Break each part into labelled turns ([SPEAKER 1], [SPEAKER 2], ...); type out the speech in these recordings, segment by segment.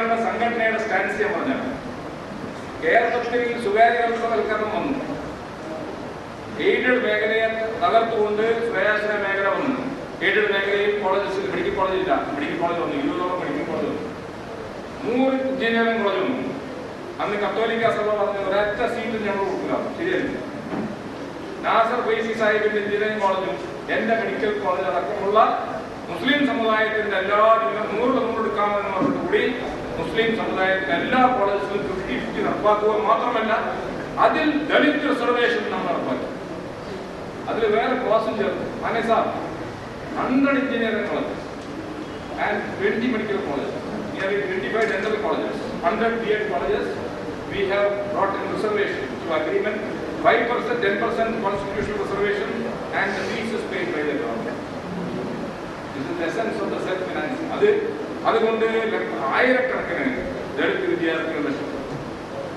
[SPEAKER 1] നിങ്ങളുടെ സംഘടനയുടെ സ്റ്റാൻസ് ഞാൻ പറഞ്ഞാണ്. കേരളത്തിൽ സ്വകാര്യവൽക്കരണം വന്നു, എയ്ഡഡ് മേഖലയെ തകർത്തുകൊണ്ട് സ്വയാശ്രയ മേഖല വന്നു. എയ്ഡഡ് മേഖലയിൽ കോളേജസ്, മെഡിക്കൽ കോളേജ് ഇല്ല, മെഡിക്കൽ കോളേജ് വന്നു, 20ഓളം മെഡിക്കൽ കോളേജ് വന്നു, 100 എഞ്ചിനീയറിംഗ് കോളേജ് വന്നു. അന്ന് കത്തോലിക്ക സഭ പറഞ്ഞ ഒരൊറ്റ സീറ്റ് ഞങ്ങൾ കൊടുക്കില്ല, ശരിയല്ല. നാസർ ഫൈസി സാഹിബിന്റെ എഞ്ചിനീയറിംഗ് കോളേജും എന്റെ മെഡിക്കൽ കോളേജ് അടക്കമുള്ള മുസ്ലിം സമുദായത്തിന്റെ എല്ലാ 100 എടുക്കാമെന്ന് പറഞ്ഞുകൂടി മുസ്ലിം സമുദായത്തിന്റെ എല്ലാ കോളേജിലും 50-50 നടപ്പാക്കുക മാത്രമല്ല അതിൽ ദളിത് റിസർവേഷൻ നമ്മൾ നടപ്പാക്കി. അതിൽ വേറെ ക്ലാസും ചേർന്നു. അങ്ങനെ sir 100 engineering colleges and 20 medical colleges, nearly 25 dental colleges, 100 B.Ed colleges. We have brought in reservation to agreement, 5%, 10% constitutional reservation, and the fees is paid by the government. This is the essence of the self-financing. അതുകൊണ്ട് ആയിരക്കണക്കിന് ദളിത് വിദ്യാർത്ഥികളുടെ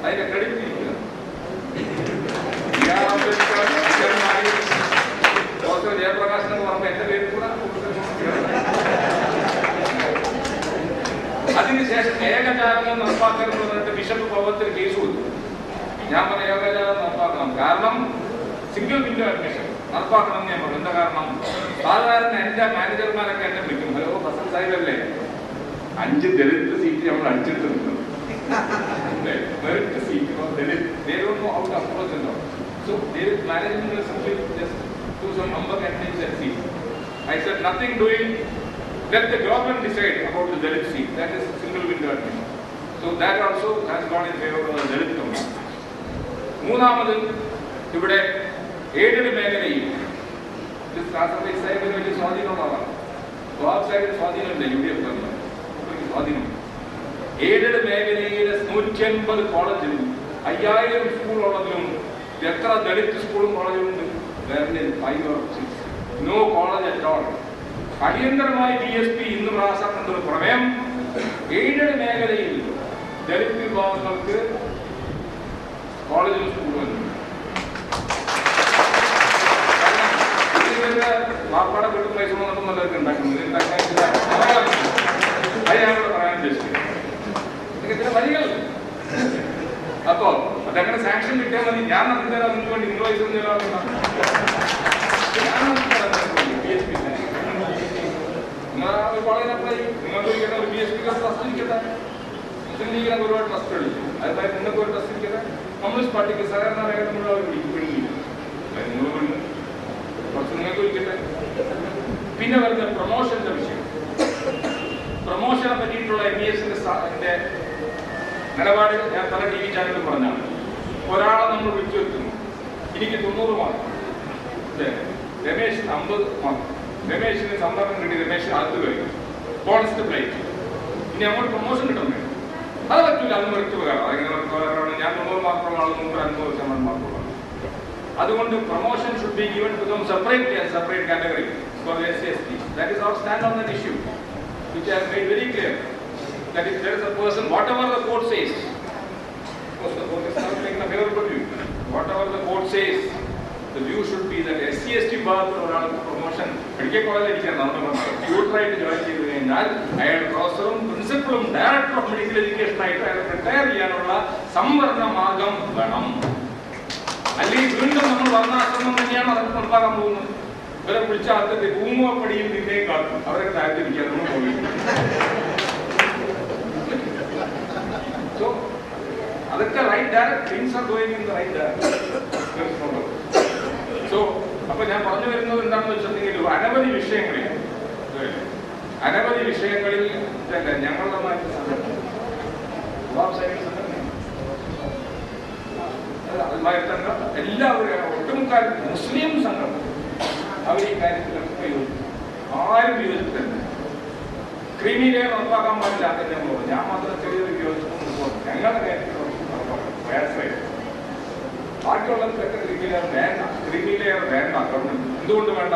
[SPEAKER 1] അതിന്റെ credit ഇരിക്കുക. Doctor Jayaprakash എന്ന് പറഞ്ഞ എന്റെ പേര് കൂടെ. അതിനുശേഷം ഏകജാലകം നടപ്പാക്കരുത് പറഞ്ഞിട്ട് ബിഷപ്പ് ഭവനത്തിന് കേസ് കൊടുത്തു. ഞാൻ പറഞ്ഞ ഏകജാലകം നടപ്പാക്കണം, കാരണം സിംഗിൾ വിൻഡോ അഡ്മിഷൻ നടപ്പാക്കണം എന്ന് ഞാൻ പറഞ്ഞു. എന്താ കാരണം? സാധാരണ എന്റെ മാനേജർമാരൊക്കെ എന്നെ വിളിക്കും, ഹലോ ഹസൻ സാഹിബല്ലേ, 5 ദളിത് സീറ്റ് നമ്മൾ അടിച്ചിട്ടുണ്ട്, മെറിറ്റ് സീറ്റ് ഔട്ട് അപ്രോച്ച് ഉണ്ടോ. So management will simply just do some number and take that seat. I said nothing doing. Let the government decide about the Dalit seat. That is single window admission. So that also has gone in favor of the Dalit community. മൂന്നാമത് ഇവിടെ aided മേഖലയിൽ സാഹിബിന് വലിയ സ്വാധീനമുള്ളതാണ്. ബാബ് സാഹിബിന് സ്വാധീനമില്ല, UDF government സ്വാധീനം. Aided മേഖലയിലെ 150 കോളേജിലും 5000 സ്കൂളുള്ളതിലും എത്ര ദളിത് സ്കൂളും കോളേജും ഉണ്ട്? No college at all. അടിയന്തരമായി DSP ഇന്ന് പ്രാസംഗിക്കുന്ന ഒരു പ്രമേയം, എയ്ഡഡ് മേഖലയിൽ ദളിത് വിഭാഗങ്ങൾക്ക് കോളേജിലും സ്കൂളും മാപ്പാടെ വീട്ടിൽ പൈസ നല്ലതൊക്കെ ഉണ്ടാക്കുന്നത്. അത് ഞാനിവിടെ പറയാൻ ഉദ്ദേശിക്കുന്നത് ചില വരികൾ. അപ്പോ അതങ്ങനെ സാങ്ഷൻ കിട്ടിയാൽ മതി, ഞാൻ നടത്തി തരാം, നിങ്ങൾക്ക് വേണ്ടി നിങ്ങൾ പൈസ കോളേജ് അപ്ലൈ നിങ്ങൾക്ക് ഇരിക്കട്ടെ, ഒരു BSP ട്രസ്റ്റ് ഇരിക്കട്ടെ, മുസ്ലിം ലീഗിനൊക്കെ ഒരുപാട് ട്രസ്റ്റ് എടുക്കും. അതുപോലെ നിങ്ങൾക്ക് ഒരു ട്രസ്റ്റ് ഇരിക്കട്ടെ, കമ്മ്യൂണിസ്റ്റ് പാർട്ടിക്ക് സഹകരണ മേഖല പിടിക്കില്ല, കുറച്ച് നിങ്ങൾക്ക് ഇരിക്കട്ടെ. പിന്നെ വരുന്ന പ്രൊമോഷന്റെ വിഷയം. പ്രൊമോഷനെ പറ്റിയിട്ടുള്ള MBSന്റെ നിലപാട് ഞാൻ പല TV ചാനലിൽ പറഞ്ഞാണ്. ഒരാളെ നമ്മൾ വിളിച്ചു വെക്കുന്നു, എനിക്ക് 90 മാർക്ക്, രമേശിന് 50 മാർക്ക്, രമേശിന് സംവരണം കിട്ടി, രമേശ് അത് കഴിഞ്ഞു ബോണസ് പ്ലേറ്റ്, ഇനി അങ്ങോട്ട് പ്രൊമോഷൻ കിട്ടുന്നേ അത് പറ്റൂല. അത് മെറിറ്റ് വരാം. അതെങ്ങനെ ഞാൻ 90 മാർക്കുള്ള ആൾ 150% മാർക്കുള്ള. അതുകൊണ്ട് promotion should be given to separate category for SC/ST. That is our stand on that issue, which I have made very clear. That if there is a person, whatever the court says, because the court is not making a favorable view, whatever the court says, the view should be that SC/ST വിഭാഗത്തിൽ ഒരാൾക്ക് promotion medical കോളേജിൽ ഇരിക്കാൻ ട്യൂട്ടറായിട്ട് join ചെയ്ത് കഴിഞ്ഞാൽ അയാൾ പ്രൊഫസറും പ്രിൻസിപ്പളും director of medical education ആയിട്ട് അയാൾ retire ചെയ്യാനുള്ള സംവരണ മാർഗം വേണം. അല്ലെങ്കിൽ വീണ്ടും നമ്മൾ വർണ്ണാശ്രമം തന്നെയാണ് അതൊക്കെ നടപ്പാക്കാൻ പോകുന്നത്. ഇവരെ വിളിച്ച ആൾക്കാർക്ക് ഭൂമോപ്പടിയും നിന്നേയും കാട്ടും, അവരെ താഴ്ത്തിരിക്കാൻ നമ്മൾ പോയി. So, അതൊക്കെ right direct things are going in the right direction. So അപ്പൊ ഞാൻ പറഞ്ഞു വരുന്നത് എന്താണെന്ന് വെച്ചിട്ടുണ്ടെങ്കിൽ അനവധി വിഷയങ്ങളിൽ ഞങ്ങളുടെ അതുമായിട്ട് എല്ലാവരും ഒട്ടുമുക്കാൽ മുസ്ലിം സംഘം അവർ ഈ കാര്യത്തിലൊക്കെ ആരും വിയോജിപ്പില്ല. ക്രീമി ലെയർ ഉറപ്പാക്കാൻ പാടില്ല എന്ന് ഞാൻ പറഞ്ഞു. ഞാൻ മാത്രം ചെറിയൊരു വിയോജിപ്പ് ഞങ്ങളുടെ കാര്യത്തിൽ ബാക്കിയുള്ളതൊക്കെ ക്രീമി ലെയർ വേണ്ട ഗവൺമെന്റ്. എന്തുകൊണ്ട് വേണ്ട?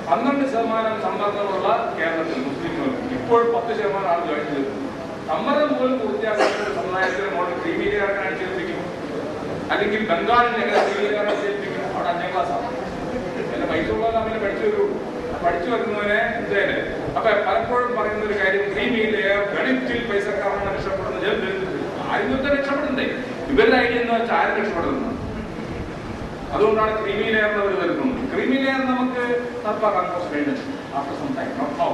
[SPEAKER 1] 12% സമ്പർക്കമുള്ള കേരളത്തിൽ മുസ്ലിങ്ങൾക്ക് ഇപ്പോൾ 10% ആൾ ജോയിൻ ചെയ്തു. സമ്മർദ്ദം പോലും പൂർത്തിയാക്കുന്ന സമുദായത്തിലെ മോഡൽ ക്രീമി ലെയറിനെ അടിച്ചേൽപ്പിക്കും, അല്ലെങ്കിൽ ബംഗാളിൽ എങ്ങനെ ക്രീമി ലെയർ അടിച്ചേൽപ്പിക്കും. അവിടെ 5ാം ക്ലാസ്സാണ്. എന്നെ പൈസ ഉള്ളവരെ അവനെ പഠിച്ചു വരുള്ളൂ. പഠിച്ചു വരുന്നവനെ എന്തേനെ അപ്പൊ പലപ്പോഴും പറയുന്ന ഒരു കാര്യം ക്രീമി ലെയർ ഗണിത്തിൽ പൈസക്കാരനാണ് രക്ഷപ്പെടുന്നത്. ആരും രക്ഷപ്പെടുന്നുണ്ടേ. ഇവരുടെ ഐഡിയ എന്ന് വെച്ചാൽ ആരും രക്ഷപ്പെടുന്നത്. അതുകൊണ്ടാണ് ക്രീമി ലെയർ അവർ വരുന്നത്. ക്രീമി ലെയർ നമുക്ക് നടപ്പാക്കാൻ after some time, not now.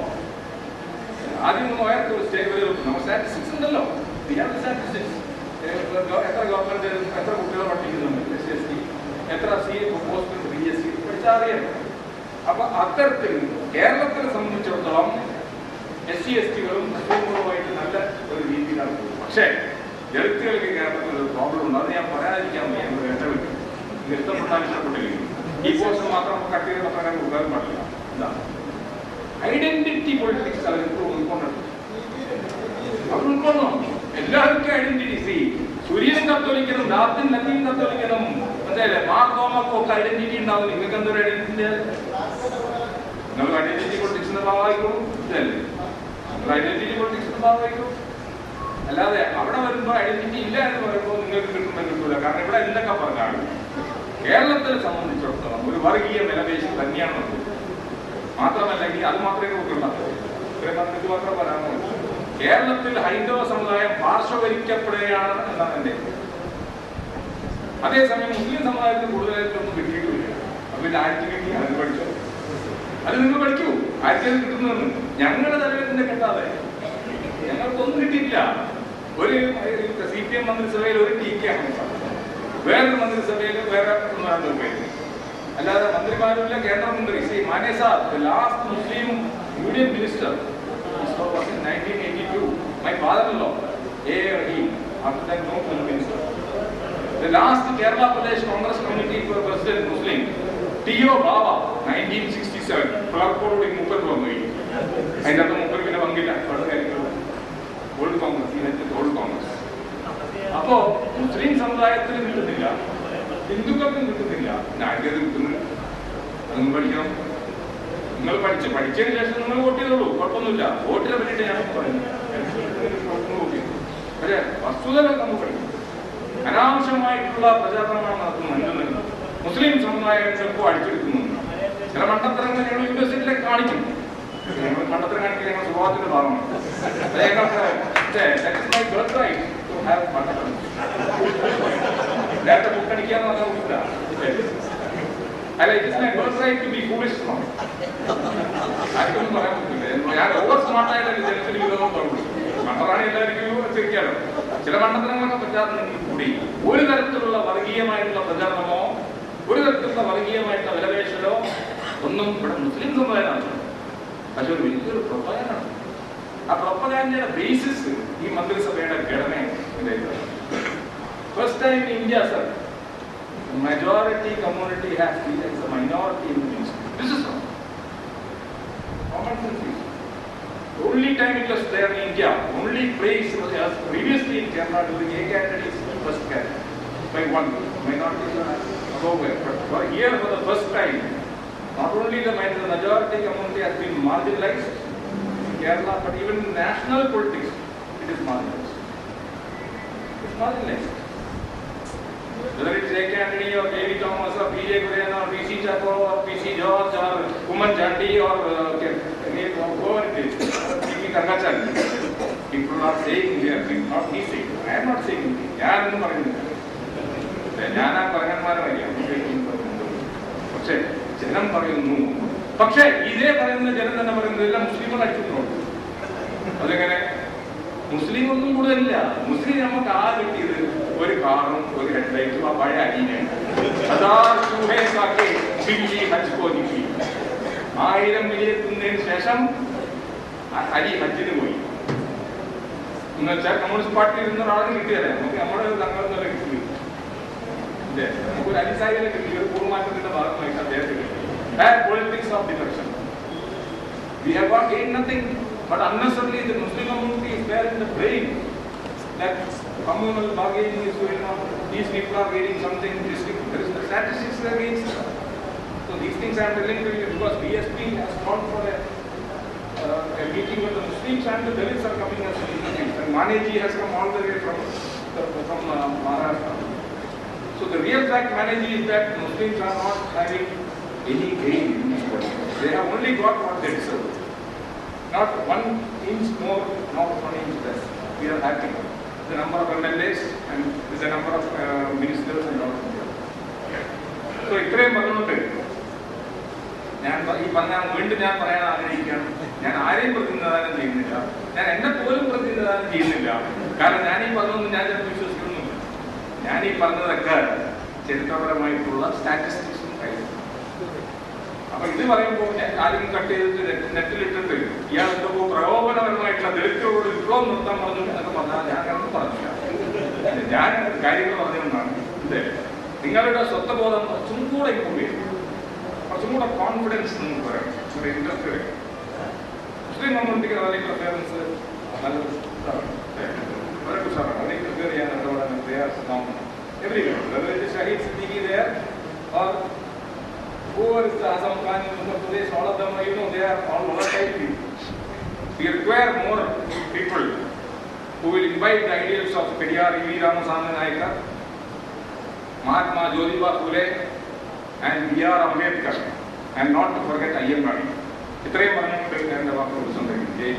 [SPEAKER 1] ആദ്യം നമ്മൾ സ്റ്റാറ്റിസ്റ്റിക്സ് ഉണ്ടല്ലോ, സ്റ്റാറ്റിസ്റ്റിക്സ് എത്ര ഗവൺമെന്റ് എത്ര കുട്ടികൾ പഠിക്കുന്നുണ്ട്, SC എത്ര പോസ്റ്റ് BSc പഠിച്ചാൽ അറിയാം. അപ്പൊ അത്തരത്തിൽ കേരളത്തിനെ സംബന്ധിച്ചിടത്തോളം SC STകളും മുസ്ലിങ്ങളുമായിട്ട് നല്ല ഒരു രീതിയിലാണ് പോകുന്നത്. പക്ഷേ ദളിതുകൾക്ക് കേരളത്തിൽ ഒരു പ്രോബ്ലം ഉണ്ട്. അത് ഞാൻ പറയാതിരിക്കാൻ വയ്യ. ഇഷ്ടപ്പെട്ടാൽ ഇഷ്ടപ്പെട്ടില്ലെങ്കിൽ ഈ പോസ്റ്റ് മാത്രം കട്ട് ചെയ്ത് പറയാൻ കൊടുക്കാൻ പാടില്ല. എന്താണ് ഐഡന്റിറ്റി പൊളിറ്റിക്സ് അവർ ഉൾക്കൊണ്ടിട്ടുണ്ട്. അവർ ഉൾക്കൊള്ളണം. എല്ലാവർക്കും ഐഡന്റിറ്റി. സൂര്യനും കത്തോലിക്കനും രാത്രി നദിയും കത്തോലിക്കനും മനസ്സിലായില്ലേ, മാർത്തോമക്കും ഒക്കെ ഐഡന്റിറ്റി ഉണ്ടാവും. നിങ്ങൾക്ക് എന്തൊരു ഐഡന്റിറ്റി? നിങ്ങൾ ഐഡന്റിറ്റി പൊളിറ്റിക്സിന്റെ ഭാഗമായിക്കോളും. ഇതല്ലേ നിങ്ങൾ ഐഡന്റിറ്റി പൊളിറ്റിക്സിന്റെ ഭാഗമായിക്കോളും. അല്ലാതെ അവിടെ വരുമ്പോൾ ഐഡന്റിറ്റി ഇല്ല എന്ന് പറയുമ്പോൾ നിങ്ങൾക്ക് കിട്ടുമ്പോൾ കിട്ടൂല. കാരണം ഇവിടെ എന്തൊക്കെ പറഞ്ഞാലും കേരളത്തിനെ സംബന്ധിച്ചിടത്തോളം ഒരു വർഗീയ വിലപേശം തന്നെയാണ് നമുക്ക്. മാത്രമല്ലെങ്കിൽ അത് മാത്രമേ നോക്കുന്നുണ്ടാവും. ഇത് മാത്രം പറയാമോ? കേരളത്തിൽ ഹൈന്ദവ സമുദായം പാർശ്വവൽക്കരിക്കപ്പെടുകയാണ് എന്നാണ് എൻ്റെ. അതേസമയം മുസ്ലിം സമുദായത്തിന് കൂടുതലായിട്ടൊന്നും കിട്ടിയിട്ടില്ല. അപ്പൊ പിന്നെ ആയിരത്തി കിട്ടി, അത് പഠിച്ചോ, അത് നിങ്ങൾ പഠിക്കൂ. ആയിരത്തി കിട്ടുന്നതെന്ന് ഞങ്ങളുടെ തലവേദന കിട്ടാതെ ഞങ്ങൾക്കൊന്നും കിട്ടിയിട്ടില്ല. ഒരു CPM മന്ത്രിസഭയിൽ ഒരു TK ആണ്, വേറൊരു മന്ത്രിസഭയിൽ വേറെ ഒന്നും പേര്. അല്ലാതെ മന്ത്രിമാരുമില്ല, കേന്ദ്രമന്ത്രി ശ്രീ മാനേ സാബ് last Muslim union minister was in 1982. My father-in-law, A. Rahim, after that no film minister. The last Kerala Pradesh Congress Committee for President Muslim, T.O. Baba, 1967. Palakkodu Mukal വന്നു. അതിനകത്ത് മുപ്പത് പിന്നെ പങ്കില്ല. Old Congress, old Congress. അപ്പോ മുസ്ലിം സമുദായത്തിന് കിട്ടുന്നില്ല, ഹിന്ദുക്കൾക്കും കിട്ടുന്നില്ല, ആർക്കത് കിട്ടുന്നില്ല. അതൊന്നും പഠിക്കണം. നിങ്ങൾ പഠിച്ചതിന് ശേഷം നിങ്ങൾ വോട്ട് ചെയ്തോളൂ, കുഴപ്പമൊന്നുമില്ല. വോട്ടിനെ പറ്റിയിട്ട് ഞാൻ പറയുന്നത് പക്ഷേ വസ്തുതകൾ നമ്മൾ പഠിക്കും. അനാവശ്യമായിട്ടുള്ള പ്രചാരണമാണ് നടത്തുന്നത്. മുസ്ലിം സമുദായം ചിലപ്പോൾ അടിച്ചെടുക്കുന്നുണ്ട്. ചില മണ്ടത്തരങ്ങൾ ഞങ്ങൾ യൂണിവേഴ്സിറ്റിയിലേക്ക് കാണിക്കും. ഞങ്ങൾ മണ്ടത്തരം കാണിക്കാൻ ഞങ്ങളുടെ സ്വഭാവത്തിന്റെ ഭാഗമാണ്. നേരത്തെ ബുക്കടിക്കാന്ന് പറഞ്ഞാൽ കൊടുക്കില്ല. അല്ല, it's my birthright to be foolish. ആർക്കൊന്നും പറയാൻ പറ്റില്ല. ഞാൻ ഓവർ സ്മാർട്ടായിട്ട് ജനത്തിന് വിരോധം പറഞ്ഞു. മണ്ടറാണ് എല്ലാവർക്കും ചിരിക്കാലോ. ചില മണ്ടത്തരങ്ങളൊക്കെ പറ്റാറുണ്ടെങ്കിൽ കൂടി ഒരു തരത്തിലുള്ള വർഗീയമായിട്ടുള്ള പ്രചാരണമോ ഒരു തരത്തിലുള്ള വർഗീയമായിട്ടുള്ള വിലപേശലോ ഒന്നും ഇവിടെ മുസ്ലിം സമുദായമാണ്. പക്ഷെ ഒരു വലിയൊരു പ്രൊപ്പഗാൻഡാണ്. ആ പ്രൊപ്പഗാൻഡയുടെ ബേസിസ് ഈ മന്ത്രിസഭയുടെ ഘടനയാണ്. First time in India, sir, the majority community has been as a minority in the ministry. This is wrong. Common sense. The only time it was there in India, only place was previously in Kerala during a candidate's first cabinet by one minority above it. But here for the first time, not only the majority community has been marginalized in Kerala, but even in national politics, it is marginalized. It's marginalized. Whether it's A.K. Antony or J.V. Thomas or P.J. Kureyan or P.C. Chapo or P.C. George or Kuman Chandy or whoever it is, P.P. Kargachari. People are saying here, not me saying. I am not saying anything. ഞാനൊന്നും പറയുന്നില്ല. ഞാൻ ആ പറഞ്ഞന്മാരറിയാം. പക്ഷേ ജനം പറയുന്നു. പക്ഷേ ഇതേ പറയുന്ന ജനം തന്നെ പറയുന്നതെല്ലാം മുസ്ലിങ്ങൾ അടിച്ചിട്ടുള്ളൂ. അതെങ്ങനെ? മുസ്ലിം ഒന്നും കൂടുതലില്ല. മുസ്ലിം നമുക്ക് ആ കിട്ടിയത് ഒരു കാറും ഒരു ഹെഡ്ലൈറ്റും ആ പഴയ അരിയാണ്. 1000 മില്ലിയെ തിന്നതിന് ശേഷം അരി ഹജ്ജിന് പോയി എന്ന് വെച്ചാൽ കമ്മ്യൂണിസ്റ്റ് പാർട്ടിയിൽ ഇരുന്ന ഒരാളിന് കിട്ടിയതല്ലേ. നമുക്ക് നമ്മുടെ തങ്ങളൊന്നും കിട്ടി. നമുക്കൊരു അരിസായിനെ കിട്ടി. ഒരു പൂർവ്വമാറ്റത്തിന്റെ ഭാഗമായിട്ട് അദ്ദേഹത്തിന് കിട്ടി. Politics of defection. We have got gained nothing, but unnecessarily the Muslim community is there in the brain that communal bargaining is going on. These people are gaining something. There is the statistics against. So these things I am telling to you because BSP has gone for a meeting with the Muslims and the Dalits are coming as meetings. And Maneji has come all the way from Maharashtra. So the real fact, Maneji, is that Muslims are not having any gain in this politics. They have only got what they deserve. not 1 inch more, not 1 inch less. We are happy. The number of MLAs and the number of ministers and all. So ഇത്രയും പറഞ്ഞുകൊണ്ട് ഞാൻ ഈ പറഞ്ഞ വീണ്ടും ഞാൻ പറയാൻ ആഗ്രഹിക്കുകയാണ്. ഞാൻ ആരെയും പ്രതിനിധാനം ചെയ്യുന്നില്ല, ഞാൻ എന്നെ പോലും പ്രതിനിധാനം ചെയ്യുന്നില്ല. കാരണം ഞാൻ ഈ പറഞ്ഞൊന്നും ഞാൻ ചിലപ്പോൾ വിശ്വസിക്കുന്നില്ല. ഞാൻ ഈ പറഞ്ഞതൊക്കെ ചരിത്രപരമായിട്ടുള്ള സ്റ്റാറ്റിസ്റ്റിക്സും കാര്യം. അപ്പൊ ഇത് പറയുമ്പോൾ ആരെങ്കിലും കട്ട് ചെയ്തിട്ട് നെറ്റിലിട്ടിട്ട് ഇയാൾ എന്തോ പ്രകോപനപരമായിട്ടുള്ള ദളിതരോട് വിപ്ലവം നിർത്താൻ പറഞ്ഞു എന്നൊക്കെ പറഞ്ഞാൽ ഞാൻ അങ്ങനെ പറഞ്ഞില്ല. ഞാൻ കാര്യങ്ങൾ പറഞ്ഞുകൊണ്ടാണ് ഇത് നിങ്ങളുടെ സ്വത്വബോധം കുറച്ചും കൂടെ ഇമ്പ്രൂവ് ചെയ്യും, കുറച്ചും കൂടെ കോൺഫിഡൻസ് നിങ്ങൾക്ക് പറയാം, ഒരു ഇൻട്രസ്റ്റ് വരും. മുസ്ലിം കമ്മ്യൂണിറ്റിക്ക് അതിനെ പ്രിഫറൻസ് നല്ലൊരു ഇതാണ്, അവരൊക്കെ ഉഷാറാണ്. അതിനെ പ്രിപ്പയർ ചെയ്യാൻ everywhere. Shahid Siddiqui there or whoever is the Azam Khan in Uttar Pradesh, all of them, you know, they are all volatile people. We require more people who will imbibe the ideals of Periyar, E.V. Ramaswamy Nayaka, Mahatma Jyotiba Phule and B.R. Ambedkar, and not to forget I.M. Rani. ഇത്രയും പറഞ്ഞുകൊണ്ട് ഞാൻ വാക്കുകൾ സംസാരിക്കുന്നു. ജയ്